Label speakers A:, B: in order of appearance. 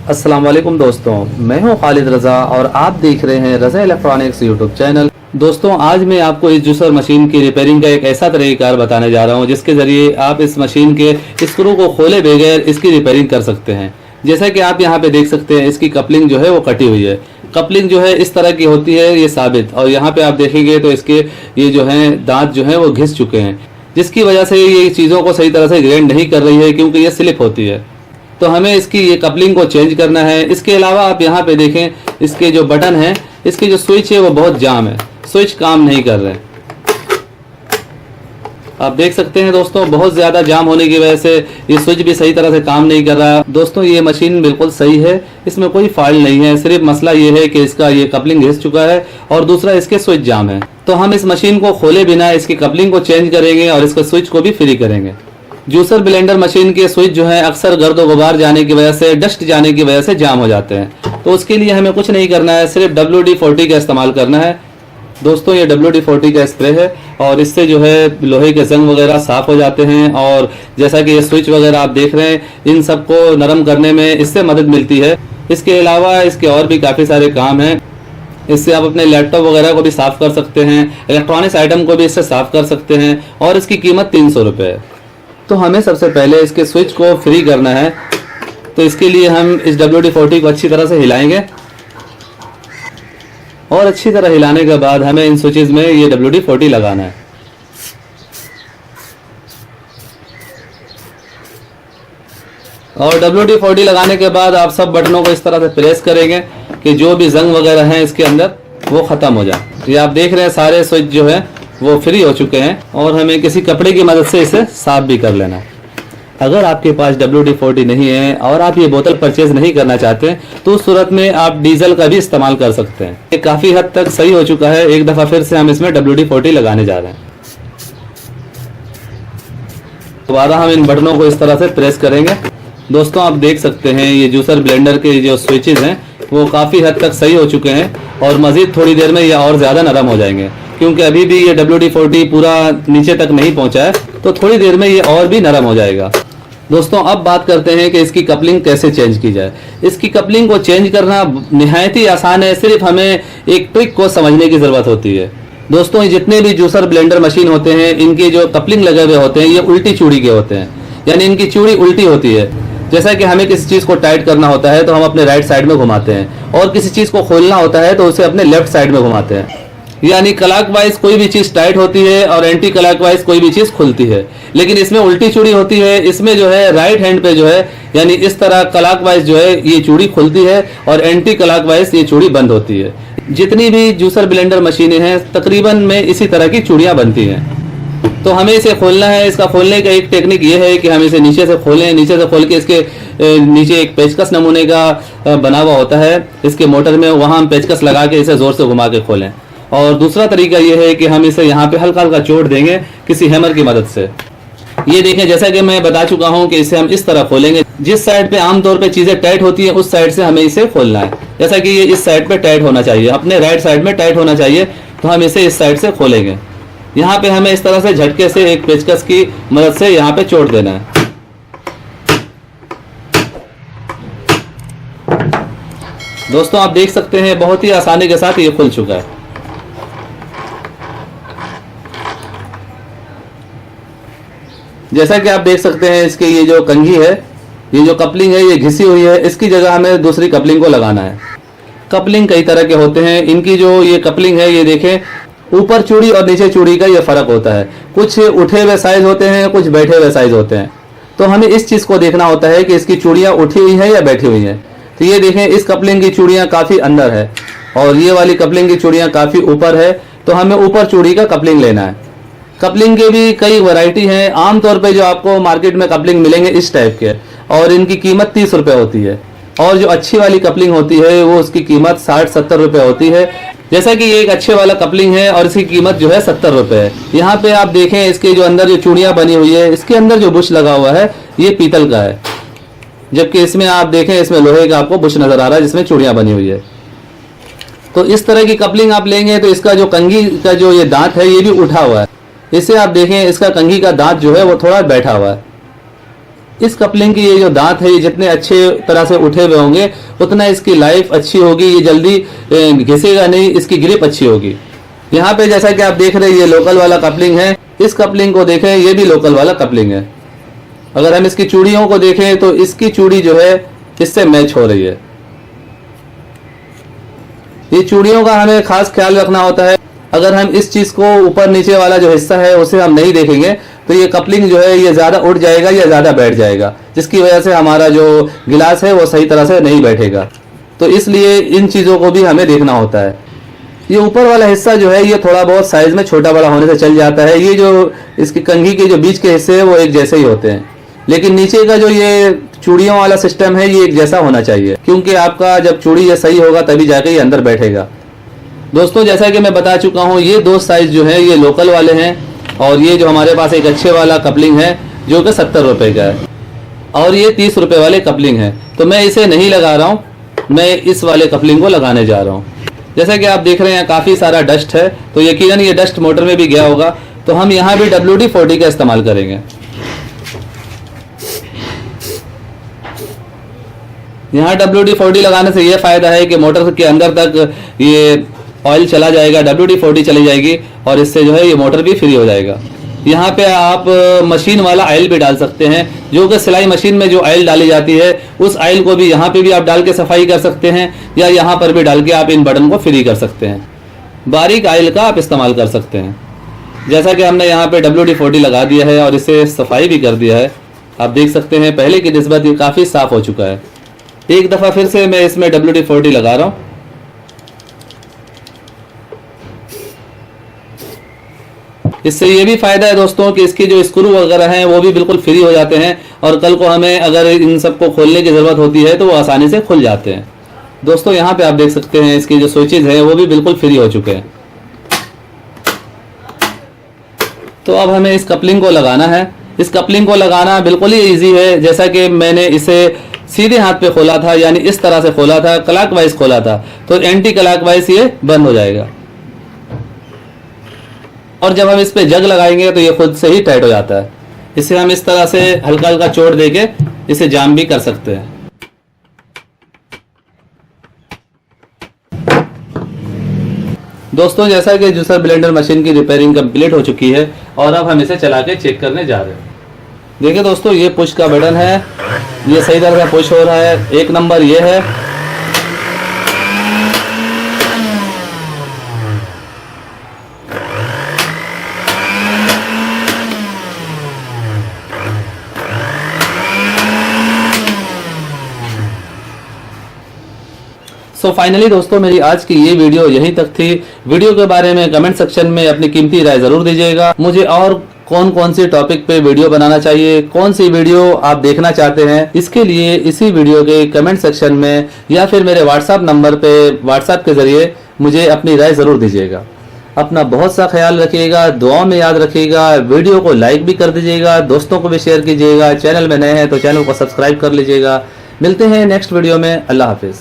A: अस्सलाम वालेकुम दोस्तों, मैं हूं खालिद रज़ा और आप देख रहे हैं रज़ा इलेक्ट्रॉनिक्स यूट्यूब चैनल। दोस्तों, आज मैं आपको इस जूसर मशीन की रिपेयरिंग का एक ऐसा तरीक़ाकार बताने जा रहा हूं जिसके ज़रिए आप इस मशीन के स्क्रू को खोले बगैर इसकी रिपेयरिंग कर सकते हैं। जैसा कि आप यहां पे देख सकते हैं, इसकी कपलिंग जो है वो कटी हुई है। कपलिंग जो है इस तरह की होती है, ये साबित, और यहाँ पे आप देखेंगे तो इसके ये जो है दांत जो है वो घिस चुके हैं, जिसकी वजह से ये चीज़ों को सही तरह से ग्राइंड नहीं कर रही है क्योंकि ये स्लिप होती है। तो हमें इसकी ये कपलिंग को चेंज करना है। इसके अलावा आप यहाँ पे देखें, इसके जो बटन है, इसके जो स्विच है वो बहुत जाम है, स्विच काम नहीं कर रहे हैं। आप देख सकते हैं दोस्तों, बहुत ज़्यादा जाम होने की वजह से ये स्विच भी सही तरह से काम नहीं कर रहा। दोस्तों, ये मशीन बिल्कुल सही है, इसमें कोई फॉल्ट नहीं है, सिर्फ मसला ये है कि इसका ये कपलिंग घिस चुका है और दूसरा इसके स्विच जाम है। तो हम इस मशीन को खोले बिना इसकी कपलिंग को चेंज करेंगे और इसके स्विच को भी फ्री करेंगे। जूसर ब्लेंडर मशीन के स्विच जो है अक्सर गर्द गुबार जाने की वजह से, डस्ट जाने की वजह से जाम हो जाते हैं। तो उसके लिए हमें कुछ नहीं करना है, सिर्फ WD-40 का इस्तेमाल करना है। दोस्तों, ये WD-40 का स्प्रे है और इससे जो है लोहे के जंग वगैरह साफ हो जाते हैं। और जैसा कि ये स्विच वगैरह आप देख रहे हैं, इन सबको नरम करने में इससे मदद मिलती है। इसके अलावा इसके और भी काफ़ी सारे काम हैं। इससे आप अपने लैपटॉप वगैरह को भी साफ़ कर सकते हैं, इलेक्ट्रॉनिक्स आइटम को भी इससे साफ़ कर सकते हैं और इसकी कीमत 300 रुपये है। तो हमें सबसे पहले इसके स्विच को फ्री करना है। तो इसके लिए हम इस WD-40 को अच्छी तरह से हिलाएंगे और अच्छी तरह हिलाने के बाद हमें इन स्विचेस में ये WD-40 लगाना है। और WD-40 लगाने के बाद आप सब बटनों को इस तरह से प्रेस करेंगे कि जो भी जंग वगैरह हैं इसके अंदर वो ख़त्म हो जाए। ये आप देख रहे हैं, सारे स्विच जो है वो फ्री हो चुके हैं और हमें किसी कपड़े की मदद से इसे साफ भी कर लेना है। अगर आपके पास WD-40 नहीं है और आप ये बोतल परचेज नहीं करना चाहते तो उस सूरत में आप डीजल का भी इस्तेमाल कर सकते हैं। ये काफ़ी हद तक सही हो चुका है। एक दफ़ा फिर से हम इसमें WD-40 लगाने जा रहे हैं। दोबारा हम इन बटनों को इस तरह से प्रेस करेंगे। दोस्तों, आप देख सकते हैं ये जूसर ब्लेंडर के जो स्विचेज हैं वो काफ़ी हद तक सही हो चुके हैं और मज़ीद थोड़ी देर में ये और ज़्यादा नरम हो जाएंगे क्योंकि अभी भी ये WD-40 पूरा नीचे तक नहीं पहुंचा है। तो थोड़ी देर में ये और भी नरम हो जाएगा। दोस्तों, अब बात करते हैं कि इसकी कपलिंग कैसे चेंज की जाए। इसकी कपलिंग को चेंज करना निहायत ही आसान है, सिर्फ हमें एक ट्रिक को समझने की ज़रूरत होती है। दोस्तों, जितने भी जूसर ब्लेंडर मशीन होते हैं, इनके जो कपलिंग लगे हुए होते हैं ये उल्टी चूड़ी के होते हैं, यानी इनकी चूड़ी उल्टी होती है। जैसा कि हमें किसी चीज़ को टाइट करना होता है तो हम अपने राइट साइड में घुमाते हैं और किसी चीज़ को खोलना होता है तो उसे अपने लेफ्ट साइड में घुमाते हैं। यानी क्लॉकवाइज कोई भी चीज़ टाइट होती है और एंटी क्लॉकवाइज कोई भी चीज़ खुलती है, लेकिन इसमें उल्टी चूड़ी होती है। इसमें जो है राइट हैंड पे जो है, यानी इस तरह क्लॉकवाइज जो है ये चूड़ी खुलती है और एंटी क्लॉकवाइज ये चूड़ी बंद होती है। जितनी भी जूसर ब्लेंडर मशीनें हैं तकरीबन में इसी तरह की चूड़ियाँ बनती हैं। तो हमें इसे खोलना है। इसका खोलने का एक टेक्निक ये है कि हम इसे नीचे से खोलें। नीचे से खोल के इसके नीचे एक पेचकस नमूने का बना हुआ होता है इसके मोटर में, वहाँ हम पेचकस लगा के इसे ज़ोर से घुमा के खोलें। और दूसरा तरीका ये है कि हम इसे यहाँ पे हल्का हल्का चोट देंगे किसी हैमर की मदद से। ये देखें, जैसा कि मैं बता चुका हूँ कि इसे हम इस तरह खोलेंगे। जिस साइड पे आमतौर पे चीज़ें टाइट होती हैं उस साइड से हमें इसे खोलना है। जैसा कि ये इस साइड पे टाइट होना चाहिए, अपने राइट साइड में टाइट होना चाहिए, तो हम इसे इस साइड से खोलेंगे। यहाँ पे हमें इस तरह से झटके से एक पेचकस की मदद से यहाँ पे चोट देना है। दोस्तों, आप देख सकते हैं बहुत ही आसानी के साथ ये खुल चुका है। जैसा कि आप देख सकते हैं, इसके ये जो कंघी है, ये जो कपलिंग है, ये घिसी हुई है। इसकी जगह हमें दूसरी कपलिंग को लगाना है। कपलिंग कई तरह के होते हैं। इनकी जो ये कपलिंग है, ये देखें, ऊपर चूड़ी और नीचे चूड़ी का ये फ़र्क होता है। कुछ उठे हुए साइज होते हैं, कुछ बैठे हुए साइज होते हैं। तो हमें इस चीज़ को देखना होता है कि इसकी चूड़ियाँ उठी हुई हैं या बैठी हुई हैं। तो ये देखें, इस कपलिंग की चूड़ियाँ काफ़ी अंदर है और ये वाली कपलिंग की चूड़ियाँ काफ़ी ऊपर है। तो हमें ऊपर चूड़ी का कपलिंग लेना है। कपलिंग के भी कई वैरायटी हैं। आमतौर पे जो आपको मार्केट में कपलिंग मिलेंगे इस टाइप के, और इनकी कीमत 30 रुपये होती है। और जो अच्छी वाली कपलिंग होती है वो उसकी कीमत 60-70 रुपये होती है। जैसा कि ये एक अच्छे वाला कपलिंग है और इसकी कीमत जो है 70 रुपये है। यहाँ पे आप देखें, इसके जो अंदर जो चूड़ियाँ बनी हुई है, इसके अंदर जो बुश लगा हुआ है ये पीतल का है, जबकि इसमें आप देखें इसमें लोहे का आपको बुश नज़र आ रहा है जिसमें चूड़ियाँ बनी हुई है। तो इस तरह की कपलिंग आप लेंगे तो इसका जो कंघी का जो ये दांत है ये भी उठा हुआ है। इसे आप देखें, इसका कंघी का दांत जो है वो थोड़ा बैठा हुआ है। इस कपलिंग की ये जो दांत है ये जितने अच्छे तरह से उठे हुए होंगे उतना इसकी लाइफ अच्छी होगी, ये जल्दी घिसेगा नहीं, इसकी ग्रिप अच्छी होगी। यहाँ पे जैसा कि आप देख रहे हैं ये लोकल वाला कपलिंग है, इस कपलिंग को देखें ये भी लोकल वाला कपलिंग है। अगर हम इसकी चूड़ियों को देखें तो इसकी चूड़ी जो है इससे मैच हो रही है। ये चूड़ियों का हमें खास ख्याल रखना होता है। अगर हम इस चीज को ऊपर नीचे वाला जो हिस्सा है उसे हम नहीं देखेंगे तो ये कपलिंग जो है ये ज्यादा उठ जाएगा या ज्यादा बैठ जाएगा, जिसकी वजह से हमारा जो गिलास है वो सही तरह से नहीं बैठेगा। तो इसलिए इन चीजों को भी हमें देखना होता है। ये ऊपर वाला हिस्सा जो है ये थोड़ा बहुत साइज में छोटा बड़ा होने से चल जाता है। ये जो इसकी कंघी के जो बीच के हिस्से है वो एक जैसे ही होते हैं, लेकिन नीचे का जो ये चूड़ियों वाला सिस्टम है ये एक जैसा होना चाहिए, क्योंकि आपका जब चूड़ी ये सही होगा तभी जाके ये अंदर बैठेगा। दोस्तों जैसा कि मैं बता चुका हूँ ये दो साइज जो है ये लोकल वाले हैं, और ये जो हमारे पास एक अच्छे वाला कपलिंग है जो कि 70 रुपए का है, और ये 30 रुपए वाले कपलिंग है। तो मैं इसे नहीं लगा रहा हूँ, मैं इस वाले कपलिंग को लगाने जा रहा हूँ। जैसा कि आप देख रहे हैं काफी सारा डस्ट है, तो यकीनन ये डस्ट मोटर में भी गया होगा, तो हम यहाँ भी WD-40 का इस्तेमाल करेंगे। यहाँ WD-40 लगाने से ये फायदा है कि मोटर के अंदर तक ये ऑयल चला जाएगा, WD-40 चली जाएगी, और इससे जो है ये मोटर भी फ्री हो जाएगा। यहाँ पे आप मशीन वाला ऑयल भी डाल सकते हैं, जो कि सिलाई मशीन में जो ऑयल डाली जाती है उस ऑयल को भी यहाँ पे भी आप डाल के सफाई कर सकते हैं, या यहाँ पर भी डाल के आप इन बटन को फ्री कर सकते हैं। बारीक ऑयल का आप इस्तेमाल कर सकते हैं। जैसा कि हमने यहाँ पे WD-40 लगा दिया है और इसे सफाई भी कर दिया है, आप देख सकते हैं पहले की निस्बत ये काफ़ी साफ हो चुका है। एक दफ़ा फिर से मैं इसमें WD-40 लगा रहा हूँ। इससे ये भी फायदा है दोस्तों कि इसके जो स्क्रू वगैरह हैं वो भी बिल्कुल फ्री हो जाते हैं, और कल को हमें अगर इन सबको खोलने की ज़रूरत होती है तो वो आसानी से खुल जाते हैं। दोस्तों यहाँ पे आप देख सकते हैं इसकी जो स्विचेज हैं वो भी बिल्कुल फ्री हो चुके हैं। तो अब हमें इस कपलिंग को लगाना है। इस कपलिंग को लगाना बिल्कुल ही ईजी है। जैसा कि मैंने इसे सीधे हाथ पे खोला था, यानी इस तरह से खोला था, क्लॉकवाइज खोला था, तो एंटी क्लॉकवाइज ये बंद हो जाएगा, और जब हम इस पे जग लगाएंगे तो ये खुद से ही टाइट हो जाता है। इसे हम इस तरह से हल्का हल्का चोट देके इसे जाम भी कर सकते हैं। दोस्तों जैसा कि जूसर ब्लेंडर मशीन की रिपेयरिंग कंप्लीट हो चुकी है, और अब हम इसे चला के चेक करने जा रहे हैं। देखिए दोस्तों ये पुश का बटन है, ये सही तरह से पुश हो रहा है। एक नंबर ये है। सो फाइनली दोस्तों मेरी आज की ये वीडियो यहीं तक थी। वीडियो के बारे में कमेंट सेक्शन में अपनी कीमती राय जरूर दीजिएगा। मुझे और कौन कौन सी टॉपिक पे वीडियो बनाना चाहिए, कौन सी वीडियो आप देखना चाहते हैं, इसके लिए इसी वीडियो के कमेंट सेक्शन में या फिर मेरे व्हाट्सएप नंबर पे व्हाट्सएप के जरिए मुझे अपनी राय जरूर दीजिएगा। अपना बहुत सा ख्याल रखिएगा, दुआओं में याद रखिएगा। वीडियो को लाइक भी कर दीजिएगा, दोस्तों को भी शेयर कीजिएगा। चैनल में नए हैं तो चैनल को सब्सक्राइब कर लीजिएगा। मिलते हैं नेक्स्ट वीडियो में। अल्लाह हाफिज।